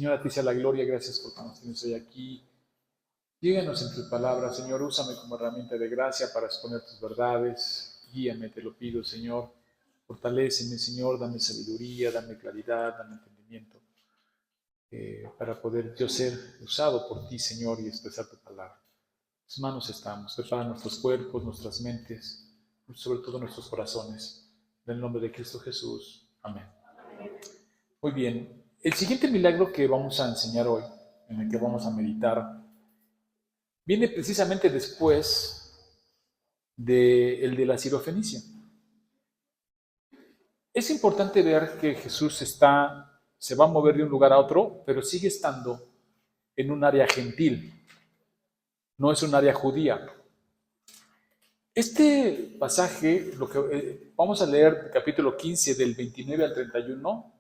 Señor, a ti sea la gloria, gracias porque nos tienes hoy aquí. Lléganos en tus palabras, Señor, úsame como herramienta de gracia para exponer tus verdades. Guíame, te lo pido, Señor. Fortaléceme, Señor, dame sabiduría, dame claridad, dame entendimiento, para poder yo ser usado por ti, Señor, y expresar tu palabra. En tus manos estamos, prepara nuestros cuerpos, nuestras mentes, sobre todo nuestros corazones. En el nombre de Cristo Jesús. Amén. Muy bien. El siguiente milagro que vamos a enseñar hoy, en el que vamos a meditar, viene precisamente después del de la Sirofenicia. Es importante ver que Jesús se va a mover de un lugar a otro, pero sigue estando en un área gentil, no es un área judía. Este pasaje, vamos a leer capítulo 15 del 29 al 31,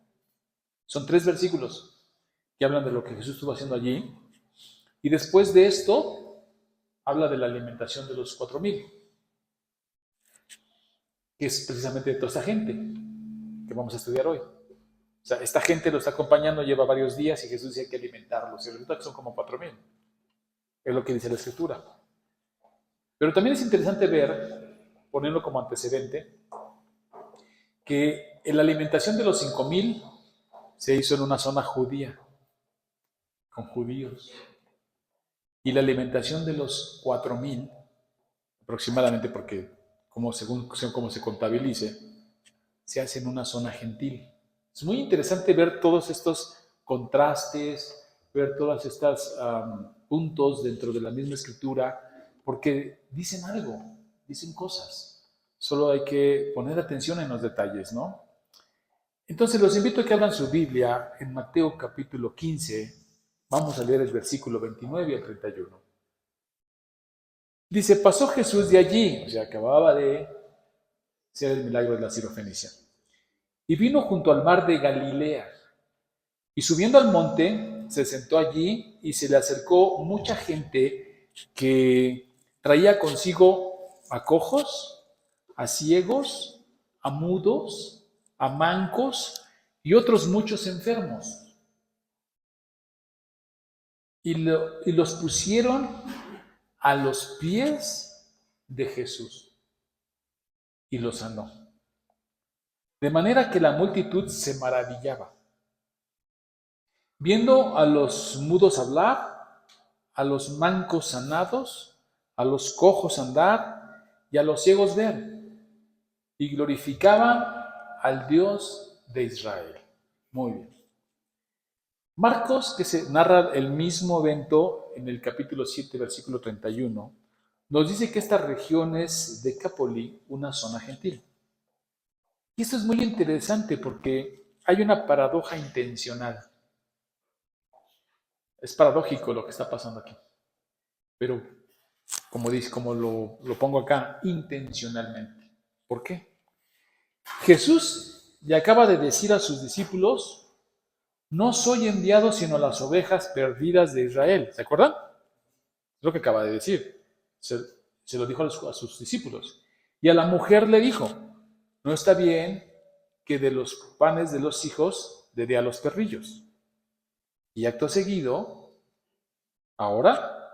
son 3 versículos que hablan de lo que Jesús estuvo haciendo allí, y después de esto habla de la alimentación de los 4,000, que es precisamente de toda esta gente que vamos a estudiar hoy. O sea, esta gente lo está acompañando, lleva varios días y Jesús dice que hay que alimentarlos, y resulta que son como 4,000. Es lo que dice la Escritura. Pero también es interesante ver, ponerlo como antecedente, que la alimentación de los 5,000 se hizo en una zona judía, con judíos. Y la alimentación de los 4,000, aproximadamente, porque según cómo se contabilice, se hace en una zona gentil. Es muy interesante ver todos estos contrastes, ver todas estas puntos dentro de la misma escritura, porque dicen algo, dicen cosas. Solo hay que poner atención en los detalles, ¿no? Entonces los invito a que abran su Biblia en Mateo capítulo 15. Vamos a leer el versículo 29 al 31. Dice, pasó Jesús de allí, o sea, acababa de ser el milagro de la Sirofenicia, y vino junto al mar de Galilea. Y subiendo al monte, se sentó allí y se le acercó mucha gente que traía consigo a cojos, a ciegos, a mudos, a mancos y otros muchos enfermos. Y los pusieron a los pies de Jesús y los sanó. De manera que la multitud se maravillaba, viendo a los mudos hablar, a los mancos sanados, a los cojos andar y a los ciegos ver, y glorificaban al Dios de Israel. Muy bien. Marcos, que se narra el mismo evento en el capítulo 7, versículo 31, nos dice que esta región es Decápoli, una zona gentil. Y esto es muy interesante porque hay una paradoja intencional. Es paradójico lo que está pasando aquí. Pero, como lo pongo acá, intencionalmente. ¿Por qué? Jesús le acaba de decir a sus discípulos, no soy enviado sino a las ovejas perdidas de Israel. ¿Se acuerdan? Es lo que acaba de decir. Se lo dijo a sus discípulos. Y a la mujer le dijo, no está bien que de los panes de los hijos le dé a los perrillos. Y acto seguido, ahora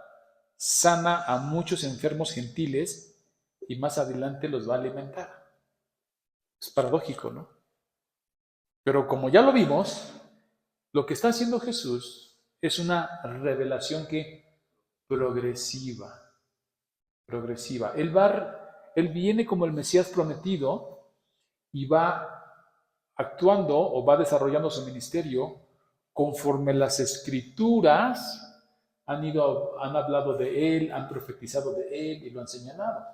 sana a muchos enfermos gentiles y más adelante los va a alimentar. Es paradójico, ¿no? Pero como ya lo vimos, lo que está haciendo Jesús es una revelación progresiva. Él viene como el Mesías prometido y va actuando o va desarrollando su ministerio conforme las escrituras han hablado de él, han profetizado de él y lo han señalado.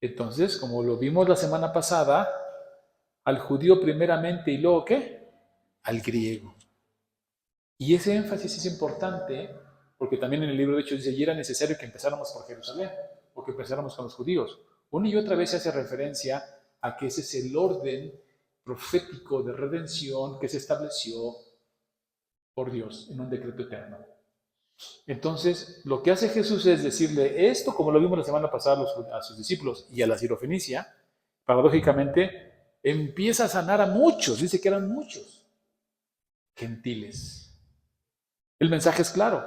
Entonces, como lo vimos la semana pasada, al judío primeramente y luego ¿qué? Al griego. Y ese énfasis es importante porque también en el libro de Hechos dice, y era necesario que empezáramos por Jerusalén o que empezáramos con los judíos. Una y otra vez se hace referencia a que ese es el orden profético de redención que se estableció por Dios en un decreto eterno. Entonces, lo que hace Jesús es decirle esto, como lo vimos la semana pasada a sus discípulos y a la Sirofenicia, paradójicamente, empieza a sanar a muchos, dice que eran muchos, gentiles. El mensaje es claro.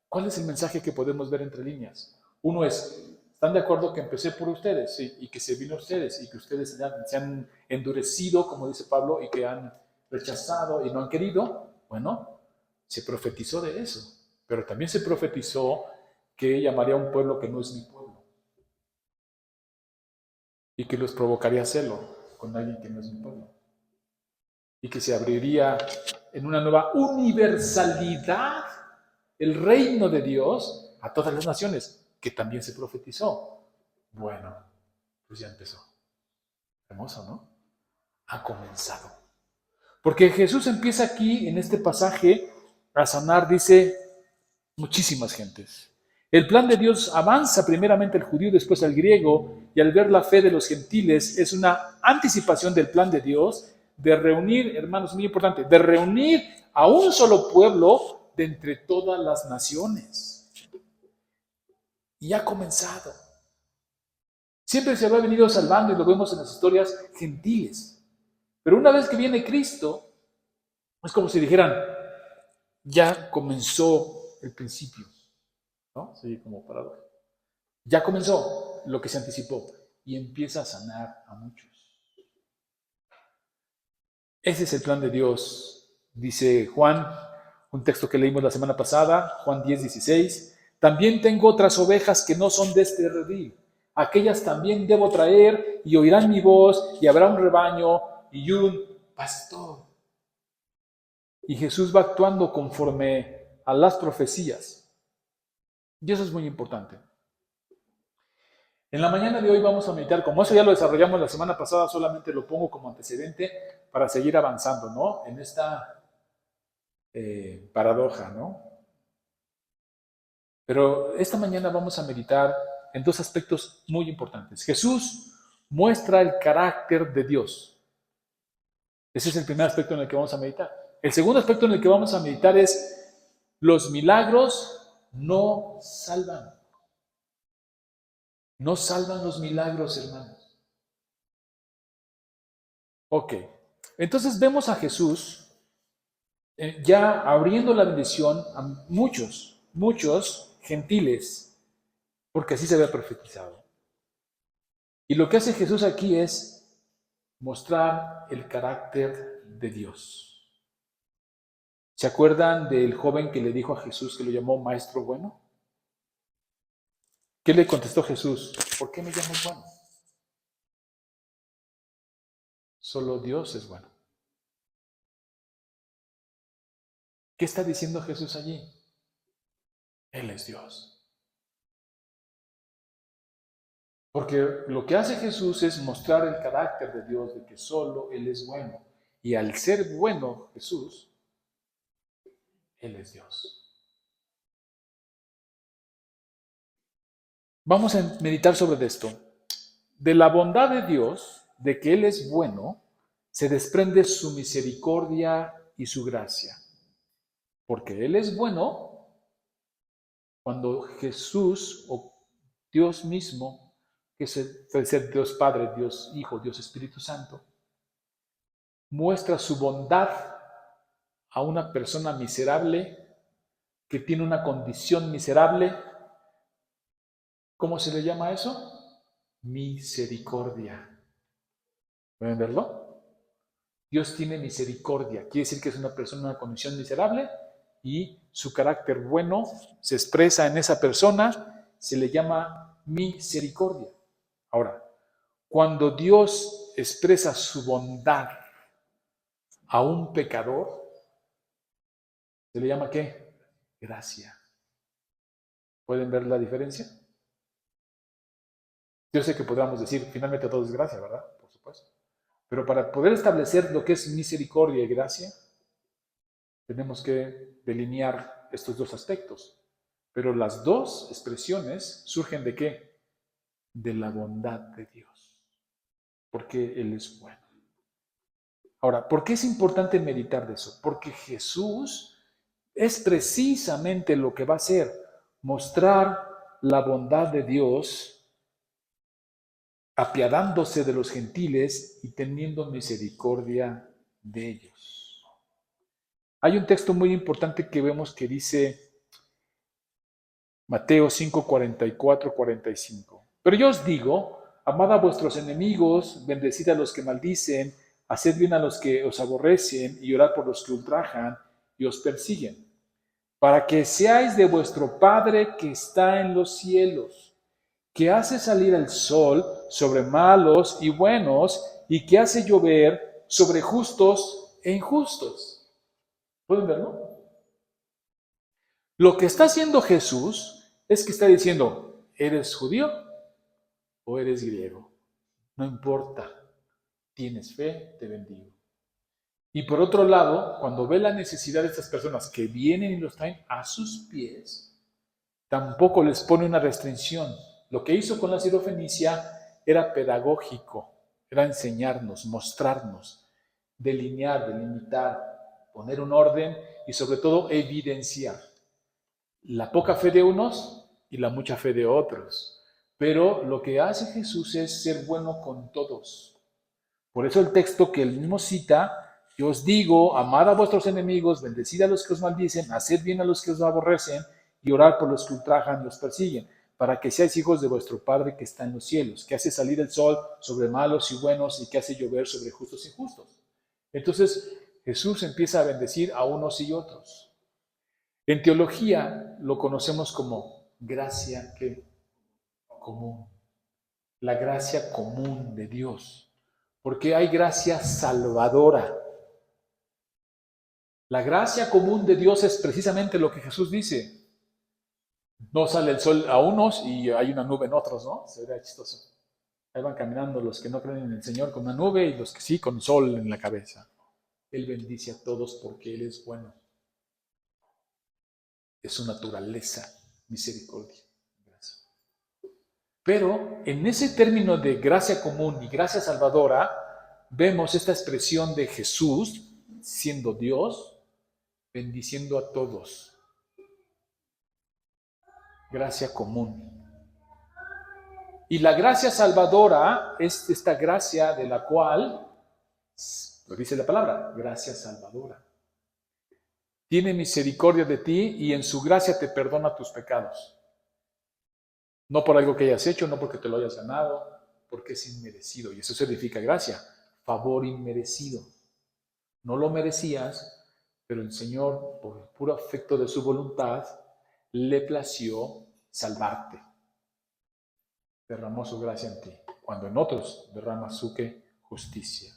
¿Cuál es el mensaje que podemos ver entre líneas? Uno es, ¿están de acuerdo que empecé por ustedes? Sí, y que se vino a ustedes y que ustedes se han endurecido, como dice Pablo, y que han rechazado y no han querido? Bueno, se profetizó de eso, pero también se profetizó que llamaría a un pueblo que no es mi pueblo y que los provocaría celo con alguien que no es mi pueblo y que se abriría en una nueva universalidad el reino de Dios a todas las naciones, que también se profetizó. Bueno, pues ya empezó. Hermoso, ¿no? Ha comenzado. Porque Jesús empieza aquí, en este pasaje, a sanar, dice, muchísimas gentes. El plan de Dios avanza primeramente al judío, después al griego, y al ver la fe de los gentiles, es una anticipación del plan de Dios de reunir, hermanos, muy importante, de reunir a un solo pueblo de entre todas las naciones. Y ha comenzado. Siempre se había venido salvando, y lo vemos en las historias gentiles. Pero una vez que viene Cristo, es como si dijeran, ya comenzó el principio, ¿no? Sí, como paradoja. Ya comenzó lo que se anticipó y empieza a sanar a muchos. Ese es el plan de Dios, dice Juan, un texto que leímos la semana pasada, Juan 10:16. También tengo otras ovejas que no son de este redil. Aquellas también debo traer y oirán mi voz y habrá un rebaño y un pastor. Y Jesús va actuando conforme a las profecías. Y eso es muy importante. En la mañana de hoy vamos a meditar, como eso ya lo desarrollamos la semana pasada, solamente lo pongo como antecedente para seguir avanzando, ¿no? En esta paradoja, ¿no? Pero esta mañana vamos a meditar en dos aspectos muy importantes. Jesús muestra el carácter de Dios. Ese es el primer aspecto en el que vamos a meditar. El segundo aspecto en el que vamos a meditar es los milagros no salvan. No salvan los milagros, hermanos. Ok, entonces vemos a Jesús ya abriendo la bendición a muchos gentiles, porque así se había profetizado. Y lo que hace Jesús aquí es mostrar el carácter de Dios. ¿Se acuerdan del joven que le dijo a Jesús que lo llamó maestro bueno? ¿Qué le contestó Jesús? ¿Por qué me llamas bueno? Solo Dios es bueno. ¿Qué está diciendo Jesús allí? Él es Dios. Porque lo que hace Jesús es mostrar el carácter de Dios, de que solo Él es bueno. Y al ser bueno Jesús, Él es Dios. Vamos a meditar sobre esto. De la bondad de Dios, de que Él es bueno, se desprende su misericordia y su gracia. Porque Él es bueno cuando Jesús o Dios mismo, que puede ser Dios Padre, Dios Hijo, Dios Espíritu Santo, muestra su bondad a una persona miserable que tiene una condición miserable. ¿Cómo se le llama eso? Misericordia. ¿Pueden verlo? Dios tiene misericordia. Quiere decir que es una persona en una condición miserable y su carácter bueno se expresa en esa persona. Se le llama misericordia. Ahora, cuando Dios expresa su bondad a un pecador, ¿se le llama qué? Gracia. ¿Pueden ver la diferencia? Yo sé que podríamos decir, finalmente todo es gracia, ¿verdad? Por supuesto. Pero para poder establecer lo que es misericordia y gracia, tenemos que delinear estos dos aspectos. Pero las dos expresiones surgen de qué? De la bondad de Dios. Porque Él es bueno. Ahora, ¿por qué es importante meditar de eso? Porque Jesús es precisamente lo que va a hacer, mostrar la bondad de Dios apiadándose de los gentiles y teniendo misericordia de ellos. Hay un texto muy importante que vemos que dice Mateo 5, 44, 45. Pero yo os digo, amad a vuestros enemigos, bendecid a los que maldicen, haced bien a los que os aborrecen y orad por los que ultrajan y os persiguen, para que seáis de vuestro Padre que está en los cielos, que hace salir el sol sobre malos y buenos y que hace llover sobre justos e injustos. ¿Pueden verlo? Lo que está haciendo Jesús es que está diciendo, ¿eres judío o eres griego? No importa, tienes fe, te bendigo. Y por otro lado, cuando ve la necesidad de estas personas que vienen y los traen a sus pies, tampoco les pone una restricción. Lo que hizo con la sirofenicia era pedagógico, era enseñarnos, mostrarnos, delinear, delimitar, poner un orden y sobre todo evidenciar la poca fe de unos y la mucha fe de otros. Pero lo que hace Jesús es ser bueno con todos. Por eso el texto que él mismo cita, yo os digo, amad a vuestros enemigos, bendecid a los que os maldicen, haced bien a los que os aborrecen y orad por los que ultrajan y os persiguen, para que seáis hijos de vuestro Padre que está en los cielos, que hace salir el sol sobre malos y buenos y que hace llover sobre justos y injustos. Entonces Jesús empieza a bendecir a unos y otros. En teología lo conocemos como gracia común, la gracia común de Dios, porque hay gracia salvadora. La gracia común de Dios es precisamente lo que Jesús dice. No sale el sol a unos y hay una nube en otros, ¿no? Sería chistoso. Ahí van caminando los que no creen en el Señor con una nube y los que sí con sol en la cabeza. Él bendice a todos porque Él es bueno. Es su naturaleza, misericordia. Gracias. Pero en ese término de gracia común y gracia salvadora, vemos esta expresión de Jesús, siendo Dios, bendiciendo a todos. Gracia común. Y la gracia salvadora es esta gracia de la cual, lo dice la palabra, gracia salvadora. Tiene misericordia de ti y en su gracia te perdona tus pecados. No por algo que hayas hecho, no porque te lo hayas ganado, porque es inmerecido. Y eso significa gracia, favor inmerecido. No lo merecías, pero el Señor, por el puro afecto de su voluntad, le plació salvarte. Derramó su gracia en ti, cuando en otros derrama su justicia.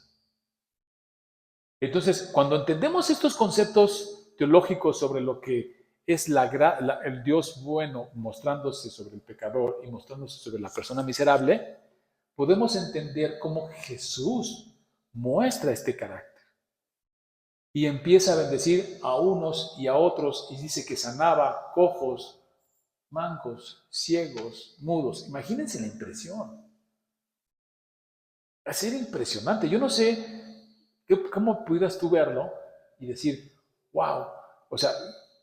Entonces, cuando entendemos estos conceptos teológicos sobre lo que es el Dios bueno mostrándose sobre el pecador y mostrándose sobre la persona miserable, podemos entender cómo Jesús muestra este carácter. Y empieza a bendecir a unos y a otros y dice que sanaba cojos, mancos, ciegos, mudos. Imagínense la impresión. Va a ser impresionante. Yo no sé cómo pudieras tú verlo y decir, wow, o sea,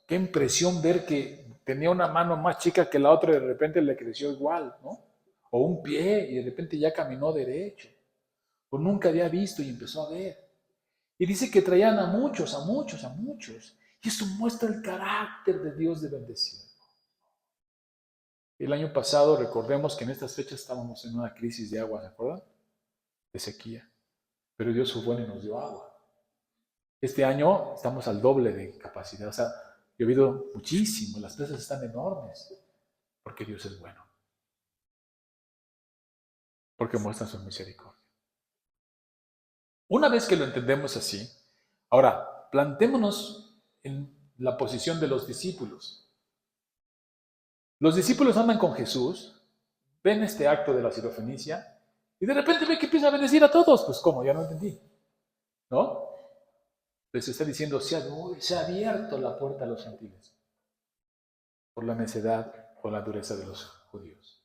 qué impresión ver que tenía una mano más chica que la otra y de repente le creció igual, ¿no? O un pie y de repente ya caminó derecho. O nunca había visto y empezó a ver. Y dice que traían a muchos, a muchos, a muchos. Y eso muestra el carácter de Dios de bendición. El año pasado, recordemos que en estas fechas estábamos en una crisis de agua, ¿se acuerdan? De sequía. Pero Dios fue bueno y nos dio agua. Este año estamos al doble de capacidad. O sea, ha llovido muchísimo, las presas están enormes. Porque Dios es bueno. Porque muestra su misericordia. Una vez que lo entendemos así, ahora, plantémonos en la posición de los discípulos. Los discípulos andan con Jesús, ven este acto de la sirofenicia y de repente ven que empieza a bendecir a todos. Pues, ¿cómo? Ya no entendí. ¿No? Les está diciendo, se ha abierto la puerta a los gentiles por la necedad o la dureza de los judíos.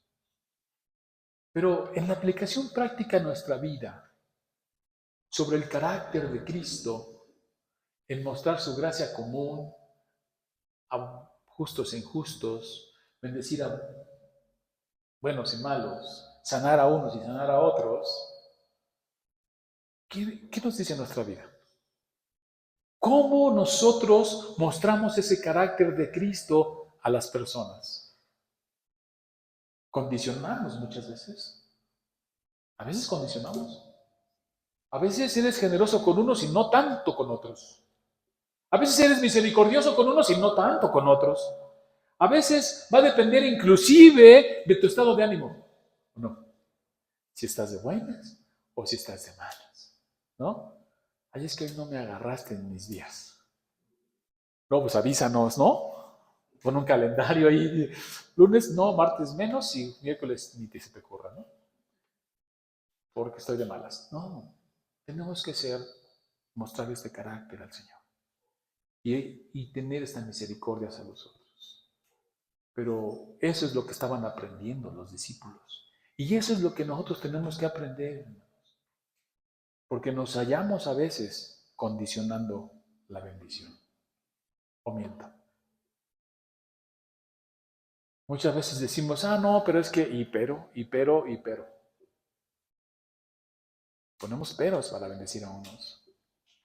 Pero en la aplicación práctica a nuestra vida, sobre el carácter de Cristo, en mostrar su gracia común a justos e injustos, bendecir a buenos y malos, sanar a unos y sanar a otros, ¿qué nos dice nuestra vida? ¿Cómo nosotros mostramos ese carácter de Cristo a las personas? Condicionamos muchas veces. A veces condicionamos. A veces eres generoso con unos y no tanto con otros. A veces eres misericordioso con unos y no tanto con otros. A veces va a depender inclusive de tu estado de ánimo. No. Si estás de buenas o si estás de malas. ¿No? Ay, es que hoy no me agarraste en mis días. No, pues avísanos, ¿no? Pon un calendario ahí. Lunes no, martes menos y miércoles ni te se te ocurra, ¿no? Porque estoy de malas. No. Tenemos que mostrar este carácter al Señor. Y tener esta misericordia hacia los otros. Pero eso es lo que estaban aprendiendo los discípulos. Y eso es lo que nosotros tenemos que aprender, porque nos hallamos a veces condicionando la bendición. O miento. Muchas veces decimos, no, pero es que, y pero. Ponemos peros para bendecir a unos.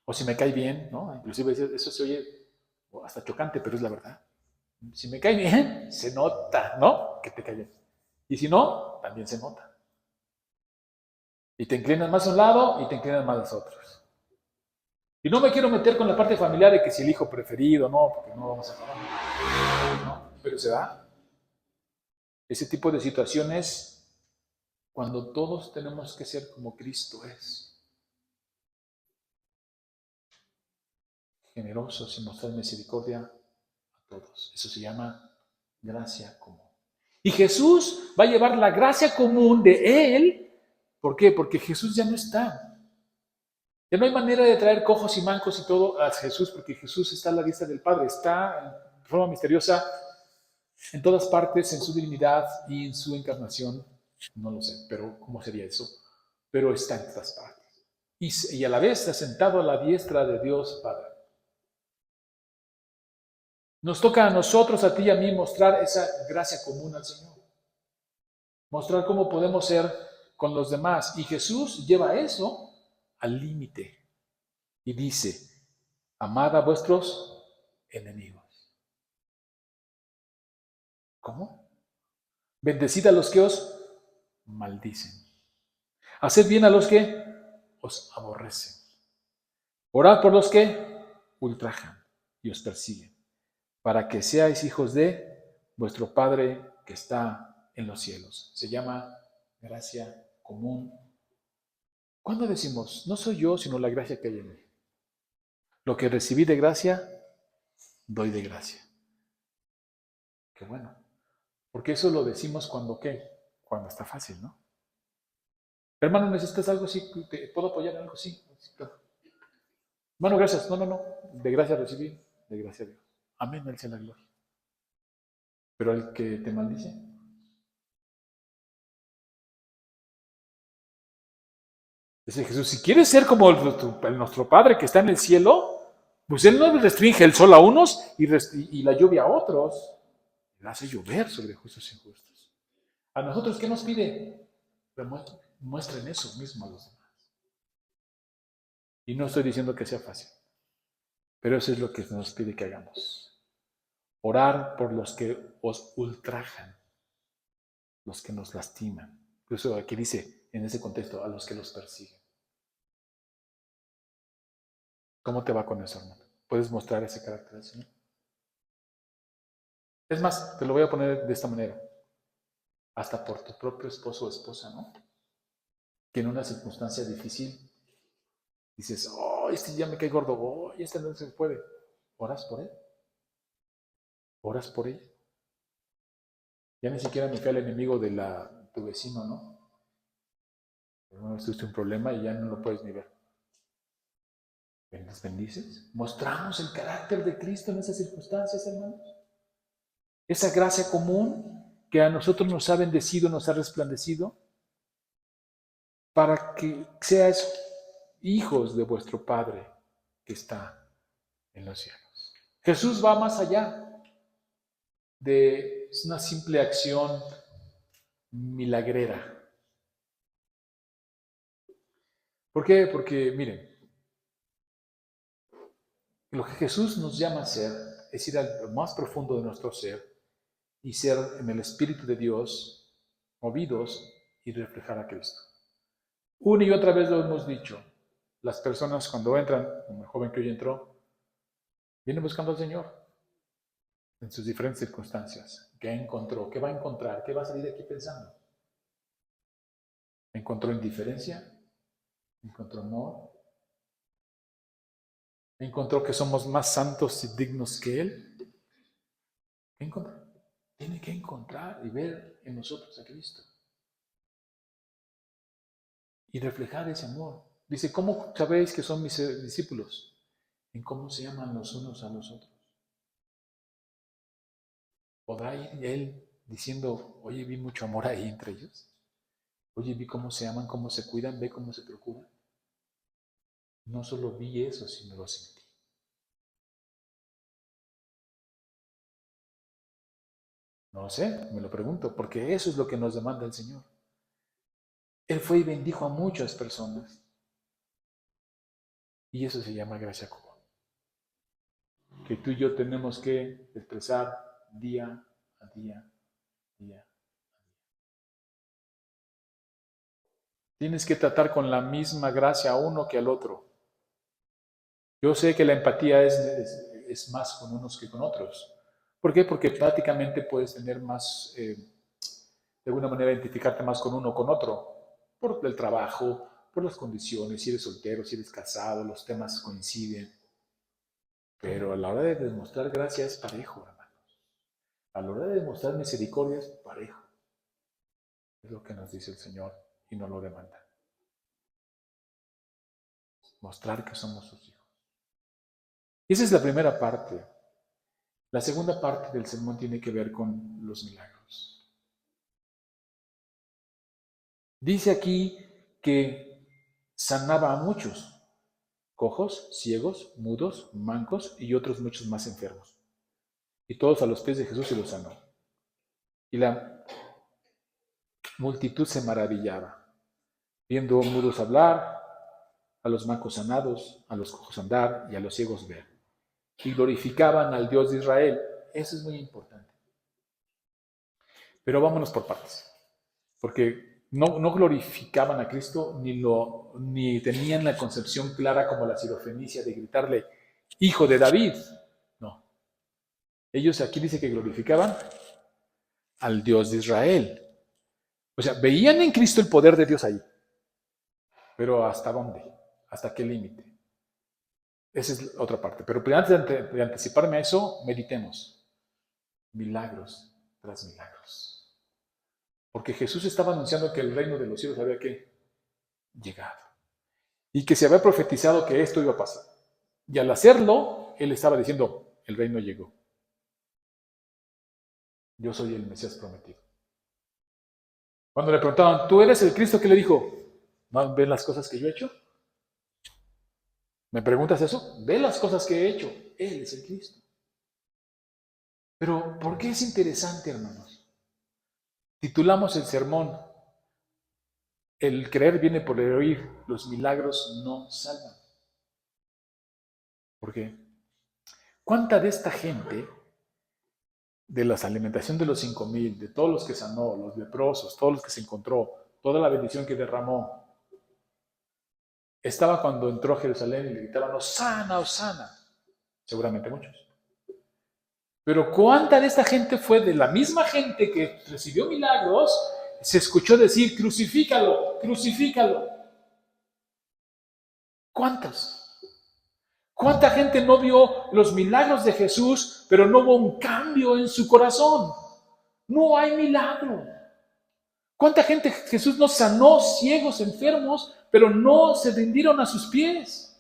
O si me cae bien, ¿no? Inclusive eso se oye hasta chocante, pero es la verdad. Si me cae bien, se nota, ¿no? Que te cae bien. Y si no, también se nota. Y te inclinas más a un lado y te inclinas más a los otros. Y no me quiero meter con la parte familiar de que si el hijo preferido, no, porque no vamos a hablar. ¿No? Pero se da. Ese tipo de situaciones cuando todos tenemos que ser como Cristo es. Generosos y mostrar misericordia a todos. Eso se llama gracia común. Y Jesús va a llevar la gracia común de Él. ¿Por qué? Porque Jesús ya no está. Ya no hay manera de traer cojos y mancos y todo a Jesús, porque Jesús está a la vista del Padre, está de forma misteriosa en todas partes, en su divinidad y en su encarnación. No lo sé, pero ¿cómo sería eso? Pero está en todas partes. Y a la vez está sentado a la diestra de Dios Padre. Nos toca a nosotros, a ti y a mí, mostrar esa gracia común al Señor. Mostrar cómo podemos ser con los demás. Y Jesús lleva eso al límite. Y dice, amad a vuestros enemigos. ¿Cómo? Bendecid a los que os maldicen. Haced bien a los que os aborrecen. Orad por los que ultrajan y os persiguen, para que seáis hijos de vuestro Padre que está en los cielos. Se llama gracia común. ¿Cuándo decimos, no soy yo, sino la gracia que hay en mí? Lo que recibí de gracia, doy de gracia. Qué bueno. Porque eso lo decimos cuando ¿qué? Cuando está fácil, ¿no? Hermano, ¿necesitas algo? Sí, ¿te puedo apoyar en algo? Sí. Hermano, gracias. No. De gracia recibí, de gracia Dios. Amén, Él sea la gloria. Pero el que te maldice, dice Jesús, si quieres ser como nuestro Padre que está en el cielo, pues Él no restringe el sol a unos y la lluvia a otros. Él hace llover sobre justos e injustos. ¿A nosotros qué nos pide? Muestren eso mismo a los demás. Y no estoy diciendo que sea fácil, pero eso es lo que nos pide que hagamos. Orar por los que os ultrajan, los que nos lastiman. Incluso aquí dice, en ese contexto, a los que los persiguen. ¿Cómo te va con eso, hermano? ¿Puedes mostrar ese carácter del Señor? Es más, te lo voy a poner de esta manera. Hasta por tu propio esposo o esposa, ¿no? Que en una circunstancia difícil dices, este ya me cae gordo, este no se puede. ¿Oras por él? ¿Oras por ella? Ya ni siquiera me fui al enemigo de tu vecino, ¿no? No tuviste un problema y ya no lo puedes ni ver. ¿Les bendices? ¿Mostramos el carácter de Cristo en esas circunstancias, hermanos? Esa gracia común que a nosotros nos ha bendecido, nos ha resplandecido, para que seáis hijos de vuestro Padre que está en los cielos. Jesús va más allá de una simple acción milagrera. ¿Por qué? Porque, miren, Lo que Jesús nos llama a hacer es ir a lo más profundo de nuestro ser y ser en el Espíritu de Dios movidos y reflejar a Cristo. Una y otra vez lo hemos dicho. Las personas cuando entran, como el joven que hoy entró, vienen buscando al Señor en sus diferentes circunstancias. ¿Qué encontró? ¿Qué va a encontrar? ¿Qué va a salir de aquí pensando? ¿Encontró indiferencia? ¿Encontró amor? ¿Encontró que somos más santos y dignos que Él? ¿Qué encontró? Tiene que encontrar y ver en nosotros a Cristo. Y reflejar ese amor. Dice, ¿cómo sabéis que son mis discípulos? En cómo se aman los unos a los otros. ¿Podrá ir Él diciendo, oye, vi mucho amor ahí entre ellos? Oye, vi cómo se aman, cómo se cuidan, ve cómo se procuran. No solo vi eso, sino lo sentí. No lo sé, me lo pregunto, porque eso es lo que nos demanda el Señor. Él fue y bendijo a muchas personas. Y eso se llama gracia común. Que tú y yo tenemos que expresar día a día, día. Tienes que tratar con la misma gracia a uno que al otro. Yo sé que la empatía es más con unos que con otros. ¿Por qué? Porque prácticamente puedes tener más, de alguna manera, identificarte más con uno o con otro. Por el trabajo, por las condiciones, si eres soltero, si eres casado, los temas coinciden. Pero a la hora de demostrar gracia es parejo, hermanos. A la hora de demostrar misericordia es parejo. Es lo que nos dice el Señor y nos lo demanda. Mostrar que somos sus hijos. Y esa es la primera parte. La segunda parte del sermón tiene que ver con los milagros. Dice aquí que sanaba a muchos, cojos, ciegos, mudos, mancos y otros muchos más enfermos. Y todos a los pies de Jesús se los sanó. Y la multitud se maravillaba, viendo a mudos hablar, a los mancos sanados, a los cojos andar y a los ciegos ver. Y glorificaban al Dios de Israel. Eso es muy importante. Pero vámonos por partes, porque no glorificaban a Cristo ni tenían la concepción clara como la sirofenicia de gritarle, hijo de David. No. Ellos aquí dice que glorificaban al Dios de Israel. O sea, veían en Cristo el poder de Dios ahí. Pero ¿hasta dónde? ¿Hasta qué límite? Esa es otra parte. Pero antes de anticiparme a eso, meditemos. Milagros tras milagros. Porque Jesús estaba anunciando que el reino de los cielos había que llegado. Y que se había profetizado que esto iba a pasar. Y al hacerlo, él estaba diciendo, el reino llegó. Yo soy el Mesías prometido. Cuando le preguntaban, ¿tú eres el Cristo? ¿Qué le dijo? ¿No ven las cosas que yo he hecho? ¿Me preguntas eso? Ve las cosas que he hecho. Él es el Cristo. Pero, ¿por qué es interesante, hermanos? Titulamos el sermón, el creer viene por el oír, los milagros no salvan. ¿Por qué? ¿Cuánta de esta gente, de la alimentación de los 5,000, de todos los que sanó, los leprosos, todos los que se encontró, toda la bendición que derramó, estaba cuando entró a Jerusalén y le gritaban, Hosana, Hosana? Seguramente muchos. Pero ¿cuánta de esta gente fue de la misma gente que recibió milagros? Se escuchó decir, crucifícalo, crucifícalo. ¿Cuántas? ¿Cuánta gente no vio los milagros de Jesús, pero no hubo un cambio en su corazón? No hay milagro. ¿Cuánta gente Jesús no sanó ciegos, enfermos, pero no se rindieron a sus pies?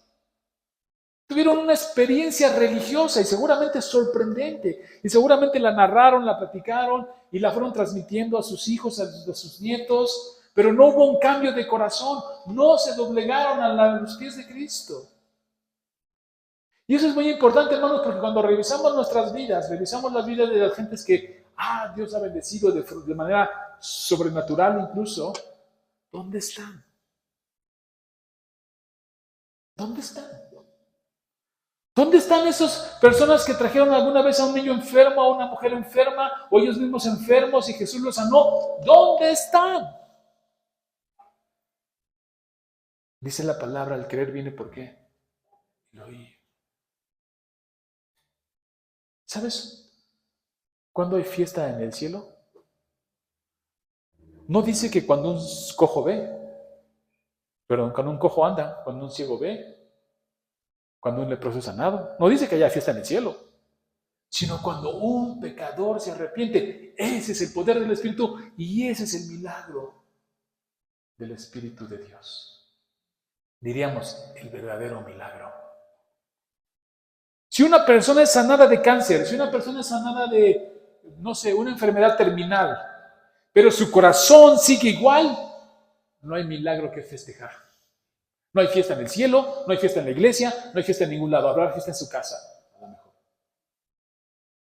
Tuvieron una experiencia religiosa y seguramente sorprendente. Y seguramente la narraron, la platicaron y la fueron transmitiendo a sus hijos, a sus nietos. Pero no hubo un cambio de corazón. No se doblegaron a los pies de Cristo. Y eso es muy importante, hermanos, porque cuando revisamos nuestras vidas, revisamos las vidas de las gentes que, Dios ha bendecido de manera sobrenatural incluso, ¿dónde están? ¿Dónde están? ¿Dónde están esas personas que trajeron alguna vez a un niño enfermo, a una mujer enferma, o ellos mismos enfermos y Jesús los sanó? ¿Dónde están? Dice la palabra, el creer viene por qué. El oír. ¿Sabes cuándo hay fiesta en el cielo? No dice que cuando un cojo ve, perdón, cuando un cojo anda, cuando un ciego ve, cuando un leproso es sanado. No dice que haya fiesta en el cielo, sino cuando un pecador se arrepiente. Ese es el poder del Espíritu y ese es el milagro del Espíritu de Dios. Diríamos, el verdadero milagro. Si una persona es sanada de cáncer, si una persona es sanada de, no sé, una enfermedad terminal, pero su corazón sigue igual, no hay milagro que festejar. No hay fiesta en el cielo, no hay fiesta en la iglesia, no hay fiesta en ningún lado, habrá fiesta en su casa, a lo mejor.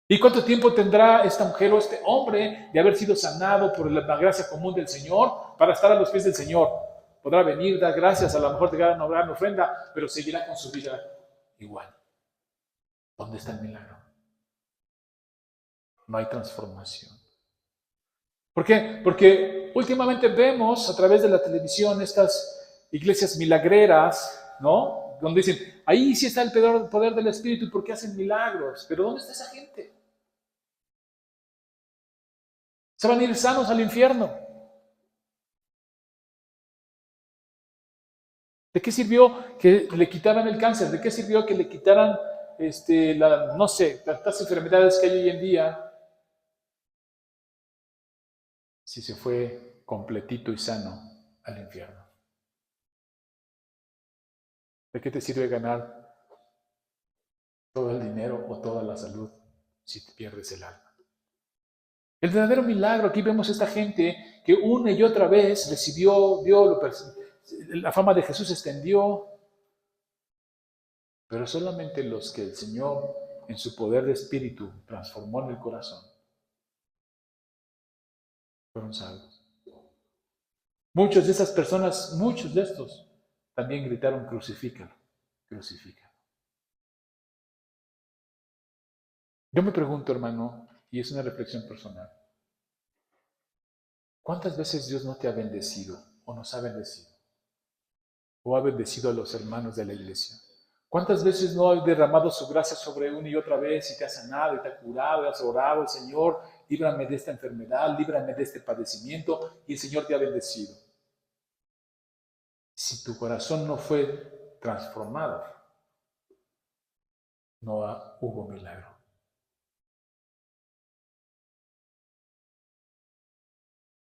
¿Y cuánto tiempo tendrá esta mujer o este hombre de haber sido sanado por la gracia común del Señor para estar a los pies del Señor? Podrá venir, dar gracias, a lo mejor te dar una ofrenda, pero seguirá con su vida igual. ¿Dónde está el milagro? No hay transformación. ¿Por qué? Porque últimamente vemos a través de la televisión estas iglesias milagreras, ¿no? Donde dicen, ahí sí está el poder del Espíritu porque hacen milagros. Pero ¿dónde está esa gente? Se van a ir sanos al infierno. ¿De qué sirvió que le quitaran el cáncer? ¿De qué sirvió que le quitaran, no sé, tantas enfermedades que hay hoy en día? Si se fue completito y sano al infierno. ¿De qué te sirve ganar todo el dinero o toda la salud si te pierdes el alma? El verdadero milagro, aquí vemos a esta gente que una y otra vez recibió, la fama de Jesús se extendió, pero solamente los que el Señor en su poder de espíritu transformó en el corazón fueron salvos. Muchas de esas personas, muchos de estos, también gritaron crucifícalo, crucifícalo. Yo me pregunto, hermano, y es una reflexión personal, ¿cuántas veces Dios no te ha bendecido o nos ha bendecido? ¿O ha bendecido a los hermanos de la iglesia? ¿Cuántas veces no ha derramado su gracia sobre una y otra vez y te ha sanado y te ha curado y has orado al Señor, líbrame de esta enfermedad, líbrame de este padecimiento y el Señor te ha bendecido? Si tu corazón no fue transformado, no hubo milagro.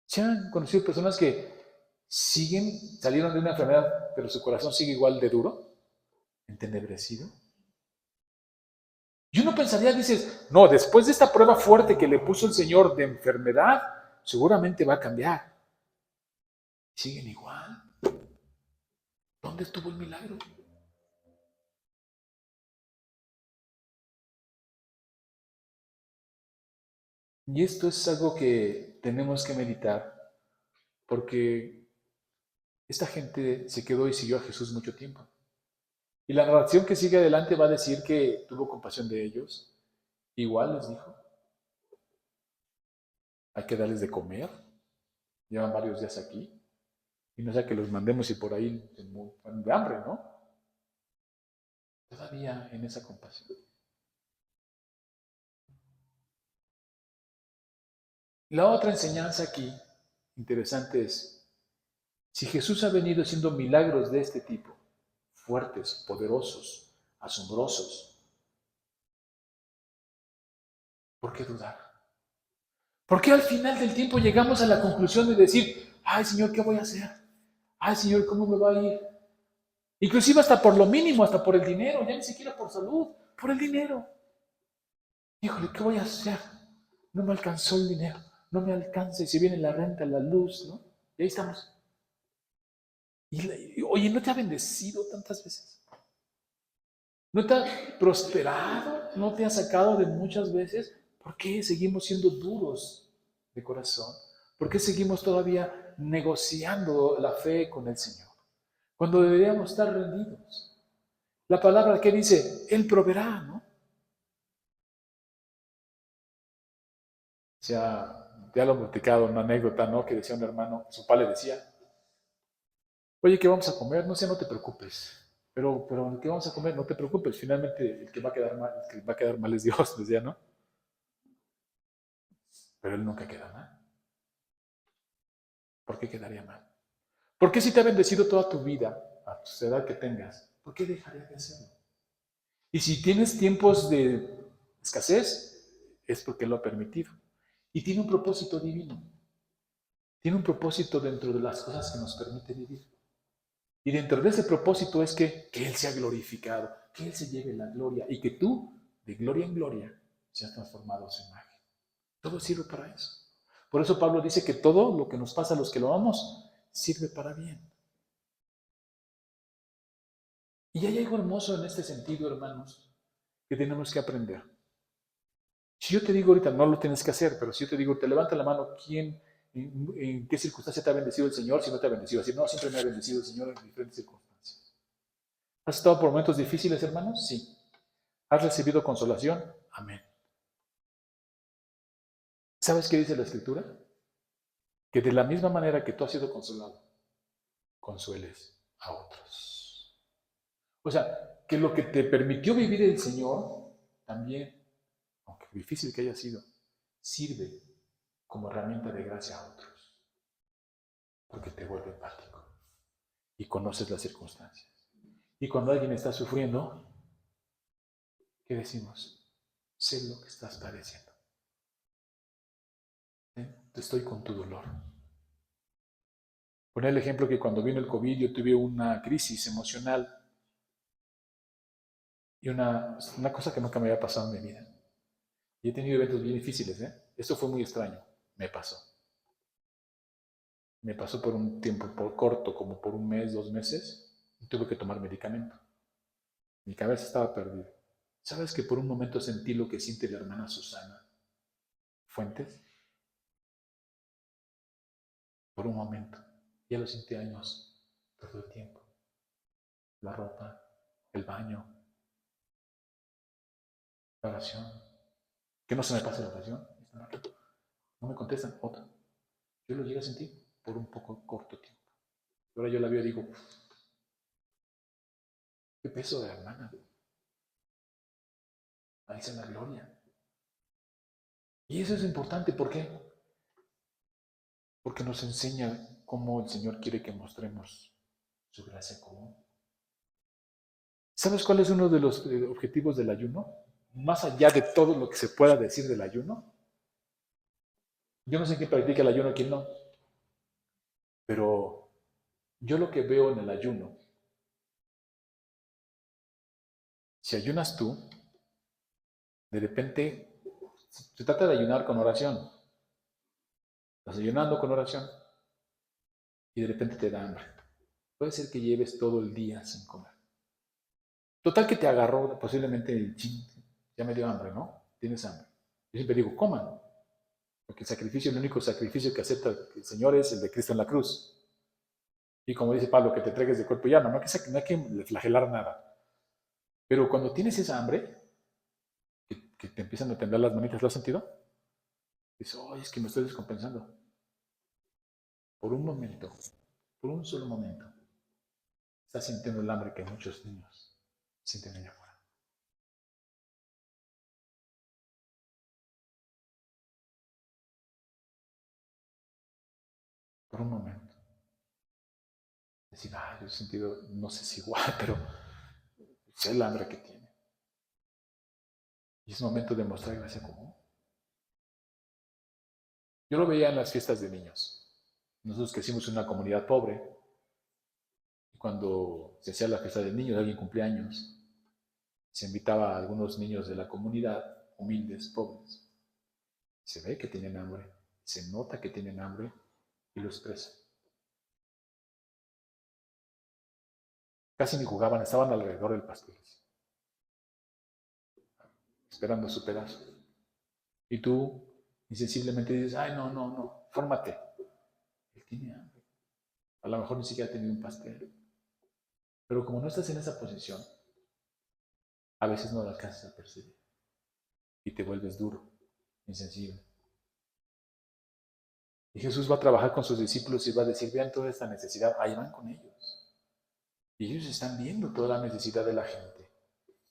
¿Se han conocido personas que salieron de una enfermedad, pero su corazón sigue igual de duro, entenebrecido? Y uno pensaría, dices, no, después de esta prueba fuerte que le puso el Señor de enfermedad, seguramente va a cambiar. Siguen igual. ¿Dónde estuvo el milagro? Y esto es algo que tenemos que meditar, porque esta gente se quedó y siguió a Jesús mucho tiempo. Y la narración que sigue adelante va a decir que tuvo compasión de ellos. Igual les dijo, hay que darles de comer. Llevan varios días aquí. Y no sea que los mandemos y por ahí se mueren de hambre, ¿no? Todavía en esa compasión. La otra enseñanza aquí, interesante, es, si Jesús ha venido haciendo milagros de este tipo, fuertes, poderosos, asombrosos, ¿por qué dudar? ¿Por qué al final del tiempo llegamos a la conclusión de decir, ay Señor, ¿qué voy a hacer? Ay Señor, ¿cómo me va a ir? Inclusive hasta por lo mínimo, hasta por el dinero, ya ni siquiera por salud, por el dinero. Híjole, ¿qué voy a hacer? No me alcanzó el dinero, no me alcanza, y si viene la renta, la luz, ¿no? Y ahí estamos. Oye, ¿no te ha bendecido tantas veces? ¿No te ha prosperado? ¿No te ha sacado de muchas veces? ¿Por qué seguimos siendo duros de corazón? ¿Por qué seguimos todavía negociando la fe con el Señor? Cuando deberíamos estar rendidos. La palabra que dice, Él proveerá, ¿no? O sea, ya lo he platicado, una anécdota, ¿no? Que decía un hermano, su padre le decía, oye, ¿qué vamos a comer? No sé, no te preocupes. Pero, ¿qué vamos a comer? No te preocupes. Finalmente, el que va a quedar mal, el que va a quedar mal es Dios, decía, ¿no? Pero Él nunca queda mal. ¿Por qué quedaría mal? ¿Por qué si te ha bendecido toda tu vida, a tu edad que tengas, por qué dejaría de hacerlo? Y si tienes tiempos de escasez, es porque lo ha permitido. Y tiene un propósito divino. Tiene un propósito dentro de las cosas que nos permite vivir. Y dentro de ese propósito es que Él sea glorificado, que Él se lleve la gloria y que tú, de gloria en gloria, seas transformado a su imagen. Todo sirve para eso. Por eso Pablo dice que todo lo que nos pasa a los que lo amamos sirve para bien. Y hay algo hermoso en este sentido, hermanos, que tenemos que aprender. Si yo te digo ahorita, no lo tienes que hacer, pero si yo te digo, te levanta la mano, en qué circunstancia te ha bendecido el Señor si no te ha bendecido? Así, no, siempre me ha bendecido el Señor en diferentes circunstancias. ¿Has estado por momentos difíciles, hermanos? Sí. ¿Has recibido consolación? Amén. ¿Sabes qué dice la Escritura? Que de la misma manera que tú has sido consolado, consueles a otros. O sea, que lo que te permitió vivir el Señor, también, aunque difícil que haya sido, sirve como herramienta de gracia a otros, porque te vuelve empático y conoces las circunstancias. Y cuando alguien está sufriendo, ¿qué decimos? Sé lo que estás padeciendo. Estoy con tu dolor. Poner el ejemplo que cuando vino el COVID yo tuve una crisis emocional y una cosa que nunca me había pasado en mi vida. Y he tenido eventos bien difíciles, ¿eh? Esto fue muy extraño. Me pasó. Me pasó por un tiempo corto, como por un mes, 2 meses, y tuve que tomar medicamento. Mi cabeza estaba perdida. ¿Sabes que por un momento sentí lo que siente la hermana Susana Fuentes? Por un momento. Ya lo sentí años, todo el tiempo. La ropa, el baño, la oración. Que no se me pase la oración. No me contestan. Otra. Yo lo llegué a sentir por un poco corto tiempo. Ahora yo la veo y digo, qué peso de hermana. Ahí está la gloria. Y eso es importante. ¿Por qué? Porque nos enseña cómo el Señor quiere que mostremos su gracia común. ¿Sabes cuál es uno de los objetivos del ayuno? Más allá de todo lo que se pueda decir del ayuno. Yo no sé quién practica el ayuno y quién no. Pero yo lo que veo en el ayuno, si ayunas tú, de repente se trata de ayunar con oración. Estás ayunando con oración y de repente te da hambre. Puede ser que lleves todo el día sin comer. Total que te agarró posiblemente el chin. Ya me dio hambre, ¿no? Tienes hambre. Yo siempre digo, coman. Porque el sacrificio, el único sacrificio que acepta el Señor es el de Cristo en la cruz. Y como dice Pablo, que te entregues de cuerpo y alma. No hay que flagelar nada. Pero cuando tienes esa hambre, que te empiezan a temblar las manitas, ¿lo has sentido? Dices, oh, es que me estoy descompensando. Por un momento, por un solo momento, estás sintiendo el hambre que muchos niños sienten allá afuera. Por un momento. Decir, yo he sentido, no sé si igual, pero sé el hambre que tiene. Y es momento de mostrar gracia común. Yo lo veía en las fiestas de niños. Nosotros crecimos en una comunidad pobre. Y cuando se hacía la fiesta del niño, de alguien cumpleaños, se invitaba a algunos niños de la comunidad, humildes, pobres. Se ve que tienen hambre, se nota que tienen hambre y lo expresan. Casi ni jugaban, estaban alrededor del pastel, esperando su pedazo. Y tú insensiblemente dices, ay, no, no, no, fórmate. Él tiene hambre. A lo mejor ni siquiera ha tenido un pastel. Pero como no estás en esa posición, a veces no lo alcanzas a percibir y te vuelves duro, insensible. Y Jesús va a trabajar con sus discípulos y va a decir, vean toda esta necesidad, ahí van con ellos. Y ellos están viendo toda la necesidad de la gente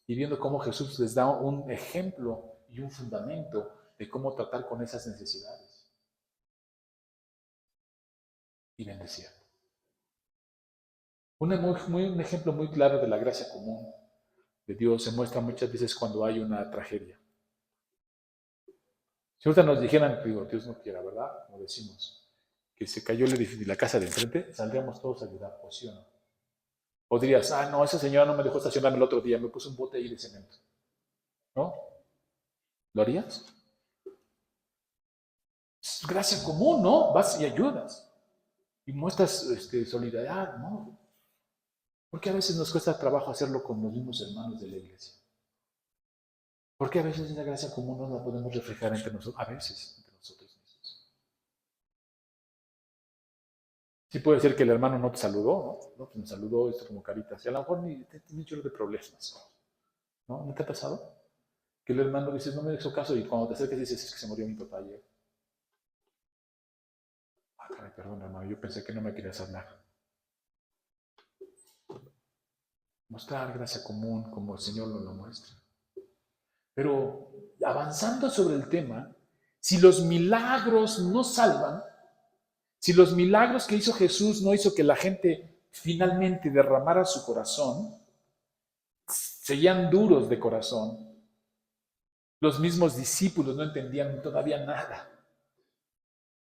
y viendo cómo Jesús les da un ejemplo y un fundamento de cómo tratar con esas necesidades. Y bendecir. Un ejemplo muy claro de la gracia común de Dios se muestra muchas veces cuando hay una tragedia. Si ahorita nos dijeran, digo, Dios no quiera, ¿verdad? Como decimos, que se cayó el edificio de la casa de enfrente, saldríamos todos a ayudar, ¿o sí o no? O dirías, no, esa señora no me dejó estacionarme el otro día, me puso un bote ahí de cemento. ¿No? ¿Lo harías? Es gracia común, ¿no? Vas y ayudas. Y muestras solidaridad, ¿no? Porque a veces nos cuesta trabajo hacerlo con los mismos hermanos de la iglesia. Porque a veces esa gracia común no la podemos reflejar entre nosotros, a veces entre nosotros mismos. Sí puede ser que el hermano no te saludó, ¿no? Pues me saludó esto como caritas. Y a lo mejor ni tiene mucho de problemas, ¿no? ¿No te ha pasado? Que el hermano dice, no me hizo caso, y cuando te acercas dices, es que se murió mi papá ayer. Caray, perdón, hermano, yo pensé que no me querías hablar. Mostrar gracia común como el Señor nos lo muestra. Pero avanzando sobre el tema, si los milagros no salvan, si los milagros que hizo Jesús no hizo que la gente finalmente derramara su corazón, seguían duros de corazón, los mismos discípulos no entendían todavía nada.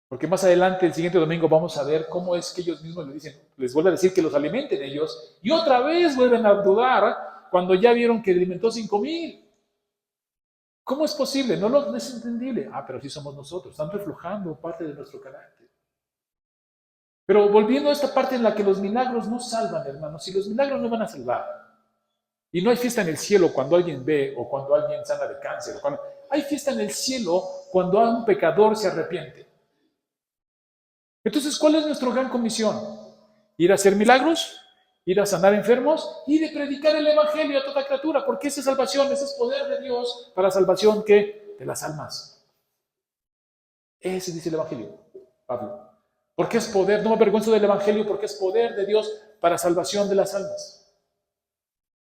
Porque más adelante, el siguiente domingo, vamos a ver cómo es que ellos mismos les vuelve a decir que los alimenten ellos, y otra vez vuelven a dudar cuando ya vieron que alimentó 5,000. ¿Cómo es posible? No es entendible. Pero sí somos nosotros, están reflejando parte de nuestro carácter. Pero volviendo a esta parte en la que los milagros no salvan, hermanos, si los milagros no van a salvar, y no hay fiesta en el cielo cuando alguien ve o cuando alguien sana de cáncer, hay fiesta en el cielo cuando un pecador se arrepiente. Entonces, ¿cuál es nuestra gran comisión? Ir a hacer milagros, ir a sanar enfermos y de predicar el evangelio a toda criatura, porque esa es salvación, ese es poder de Dios para salvación de las almas. Ese dice el evangelio, Pablo. Porque es poder, no me avergüenzo del evangelio, porque es poder de Dios para salvación de las almas.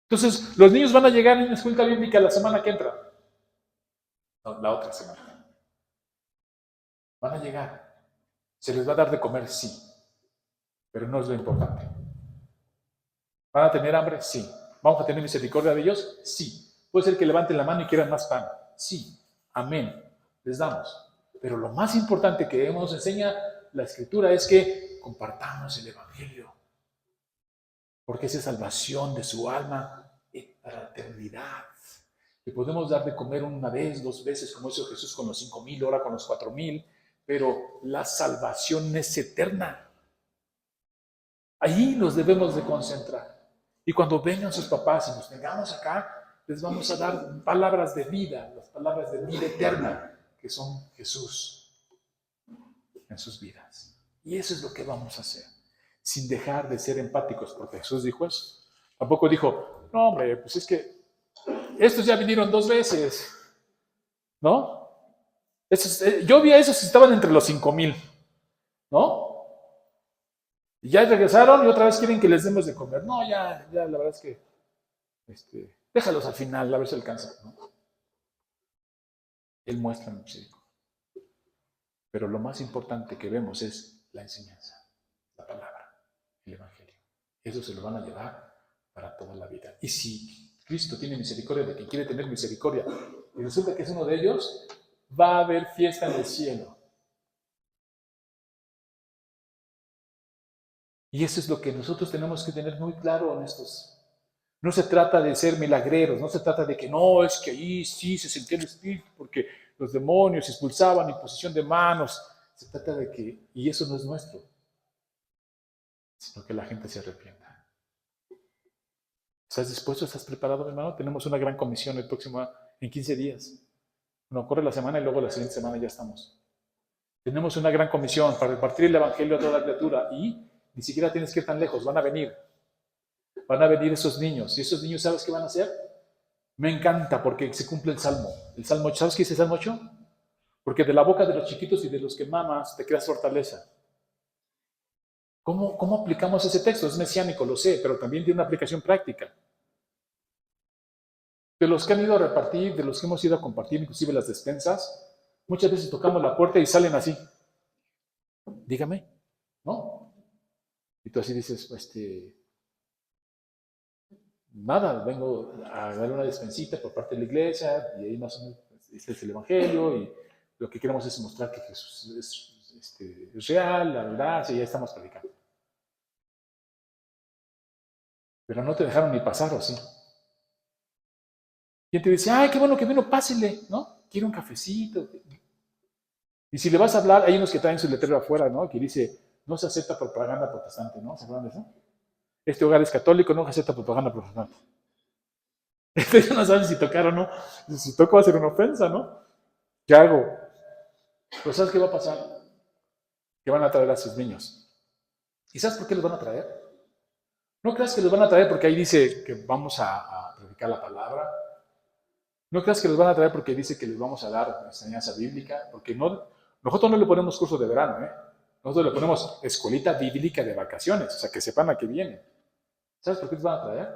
Entonces, los niños van a llegar en la escuela bíblica la semana que entra. No, la otra semana. Van a llegar. Se les va a dar de comer, sí, pero no es lo importante. ¿Van a tener hambre? Sí. ¿Vamos a tener misericordia de ellos? Sí. Puede ser que levanten la mano y quieran más pan. Sí. Amén. Les damos. Pero lo más importante que nos enseña la Escritura es que compartamos el evangelio. Porque esa es salvación de su alma para la eternidad. Le podemos dar de comer una vez, 2 veces, como hizo Jesús con los 5,000, ahora con los 4,000. Pero la salvación es eterna. Ahí nos debemos de concentrar. Y cuando vengan sus papás y nos tengamos acá, les vamos a dar palabras de vida, las palabras de vida eterna, que son Jesús en sus vidas. Y eso es lo que vamos a hacer, sin dejar de ser empáticos, porque Jesús dijo eso. Tampoco dijo, no hombre, pues es que estos ya vinieron 2 veces, ¿no? Yo vi a esos que estaban entre los 5,000, ¿no? Y ya regresaron y otra vez quieren que les demos de comer. No, ya la verdad es que déjalos al final, a ver si alcanza, ¿no? Él muestra misericordia. Pero lo más importante que vemos es la enseñanza, la palabra, el evangelio. Eso se lo van a llevar para toda la vida. Y si Cristo tiene misericordia de quien quiere tener misericordia y resulta que es uno de ellos, va a haber fiesta en el cielo. Y eso es lo que nosotros tenemos que tener muy claro en estos. No se trata de ser milagreros, no se trata de que no, es que ahí sí se sentía el espíritu porque los demonios expulsaban imposición de manos. Se trata de que, y eso no es nuestro, sino que la gente se arrepienta. ¿Estás dispuesto? ¿Estás preparado, mi hermano? Tenemos una gran comisión en 15 días. Bueno, corre la semana y luego la siguiente semana ya estamos. Tenemos una gran comisión para repartir el evangelio a toda criatura y ni siquiera tienes que ir tan lejos, van a venir. Van a venir esos niños. ¿Y esos niños sabes qué van a hacer? Me encanta porque se cumple el Salmo. El Salmo 8, ¿sabes qué dice el Salmo 8? Porque de la boca de los chiquitos y de los que mamas te creas fortaleza. ¿Cómo aplicamos ese texto? Es mesiánico, lo sé, pero también tiene una aplicación práctica. De los que han ido a repartir, de los que hemos ido a compartir, inclusive las despensas, muchas veces tocamos la puerta y salen así. Dígame, ¿no? Y tú así dices, nada, vengo a dar una despensita por parte de la iglesia y ahí más o menos este es el Evangelio y lo que queremos es mostrar que Jesús es real, la verdad, y ya estamos predicando. Pero no te dejaron ni pasar, ¿o sí? ¿Quién te dice, ay, qué bueno que vino, pásele, ¿no? Quiero un cafecito. Y si le vas a hablar, hay unos que traen su letrero afuera, ¿no? Que dice, no se acepta propaganda protestante, ¿no? ¿Se acuerdan de eso? Este hogar es católico, no se acepta propaganda protestante. Ya no saben si tocar o no. Si toco va a ser una ofensa, ¿no? ¿Qué hago? Pues ¿sabes qué va a pasar? Que van a traer a sus niños. ¿Y sabes por qué los van a traer? No creas que los van a traer porque ahí dice que vamos a predicar la palabra. No creas que los van a traer porque dice que les vamos a dar enseñanza bíblica. Porque no, nosotros no le ponemos curso de verano, ¿eh? Nosotros le ponemos escuelita bíblica de vacaciones. O sea, que sepan a qué vienen. ¿Sabes por qué los van a traer?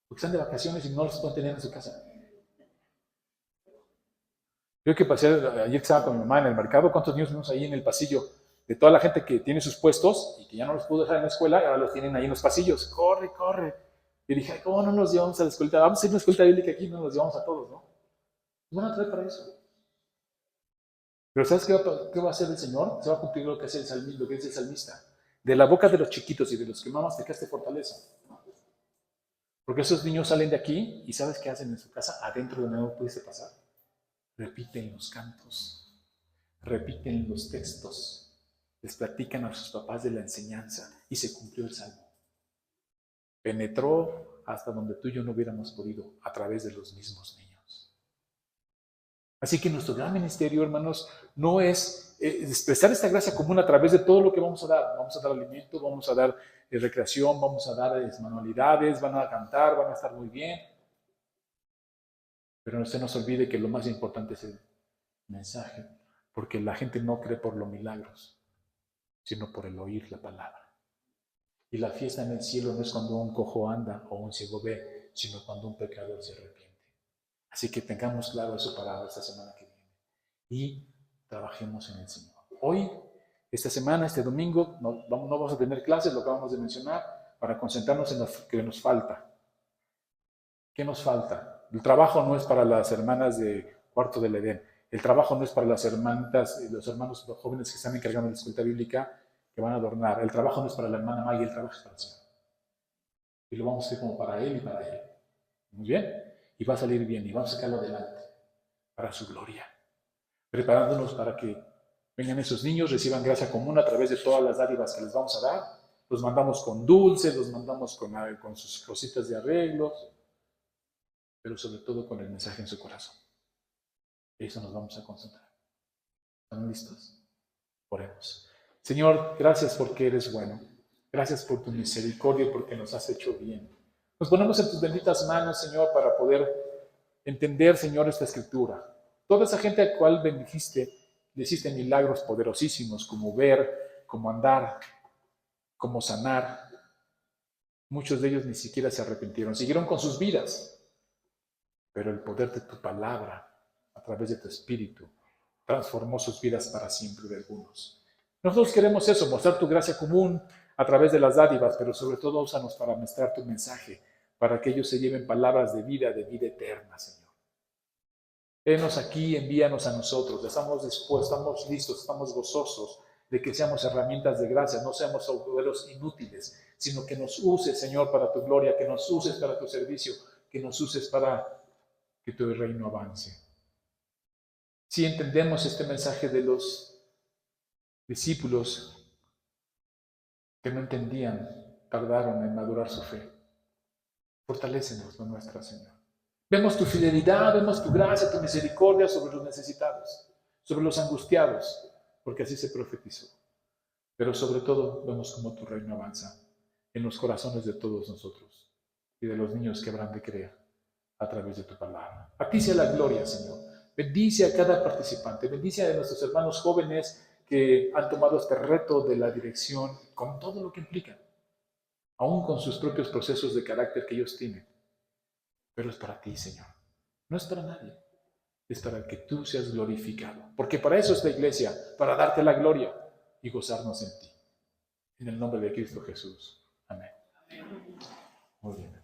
Porque están de vacaciones y no los pueden tener en su casa. Yo que pasé, ayer que estaba con mi mamá en el mercado, ¿cuántos niños vimos ahí en el pasillo? De toda la gente que tiene sus puestos y que ya no los pudo dejar en la escuela, ahora los tienen ahí en los pasillos. Corre, corre. Y dije, ay, ¿cómo no nos llevamos a la escuelita? Vamos a ir a una escuelita bíblica aquí, no nos llevamos a todos, ¿no? Nos van a traer para eso. Pero ¿sabes qué va a hacer el Señor? Se va a cumplir lo que es el salmista, lo que es el salmista. De la boca de los chiquitos y de los que mamas te quedaste fortaleza. Porque esos niños salen de aquí y ¿sabes qué hacen en su casa? Adentro de nuevo pudiste pasar. Repiten los cantos, repiten los textos, les platican a sus papás de la enseñanza y se cumplió el salmo. Penetró hasta donde tú y yo no hubiéramos podido a través de los mismos niños. Así que nuestro gran ministerio, hermanos, no es expresar esta gracia común a través de todo lo que vamos a dar. Vamos a dar alimento, vamos a dar recreación, vamos a dar manualidades, van a cantar, van a estar muy bien. Pero no se nos olvide que lo más importante es el mensaje, porque la gente no cree por los milagros, sino por el oír la palabra. Y la fiesta en el cielo no es cuando un cojo anda o un ciego ve, sino cuando un pecador se arrepiente. Así que tengamos claro eso para esta semana que viene y trabajemos en el Señor. Hoy, esta semana, este domingo, no vamos a tener clases, lo acabamos de mencionar, para concentrarnos en lo que nos falta. ¿Qué nos falta? El trabajo no es para las hermanas de Cuarto del Edén. El trabajo no es para las hermanitas, los hermanos los jóvenes que están encargando de la escuela bíblica que van a adornar. El trabajo no es para la hermana Maggie, el trabajo es para el Señor. Y lo vamos a hacer como para Él y para Él. Muy bien. Y va a salir bien y vamos a sacarlo adelante para su gloria. Preparándonos para que vengan esos niños, reciban gracia común a través de todas las dádivas que les vamos a dar. Los mandamos con dulces, los mandamos con sus cositas de arreglos, pero sobre todo con el mensaje en su corazón. Eso nos vamos a concentrar. ¿Están listos? Oremos. Señor, gracias porque eres bueno. Gracias por tu misericordia, porque nos has hecho bien. Nos ponemos en tus benditas manos, Señor, para poder entender, Señor, esta escritura. Toda esa gente a la cual bendijiste, le hiciste milagros poderosísimos, como ver, como andar, como sanar. Muchos de ellos ni siquiera se arrepintieron, siguieron con sus vidas. Pero el poder de tu palabra, a través de tu espíritu, transformó sus vidas para siempre de algunos. Nosotros queremos eso, mostrar tu gracia común a través de las dádivas, pero sobre todo úsanos para mostrar tu mensaje, para que ellos se lleven palabras de vida eterna, Señor. Henos aquí, envíanos a nosotros, estamos dispuestos, estamos listos, estamos gozosos de que seamos herramientas de gracia, no seamos obreros inútiles, sino que nos uses, Señor, para tu gloria, que nos uses para tu servicio, que nos uses para que tu reino avance. Si entendemos este mensaje de los discípulos que no entendían, tardaron en madurar su fe. Fortalécenos la nuestra, Señor. Vemos tu fidelidad, vemos tu gracia, tu misericordia sobre los necesitados, sobre los angustiados, porque así se profetizó. Pero sobre todo vemos cómo tu reino avanza en los corazones de todos nosotros y de los niños que habrán de creer. a través de tu palabra. A ti sea la gloria, Señor. Bendice a cada participante, bendice a nuestros hermanos jóvenes que han tomado este reto de la dirección con todo lo que implica, aún con sus propios procesos de carácter que ellos tienen. Pero es para ti, Señor. No es para nadie. Es para que tú seas glorificado. Porque para eso es la iglesia, para darte la gloria y gozarnos en ti. En el nombre de Cristo Jesús. Amén. Muy bien.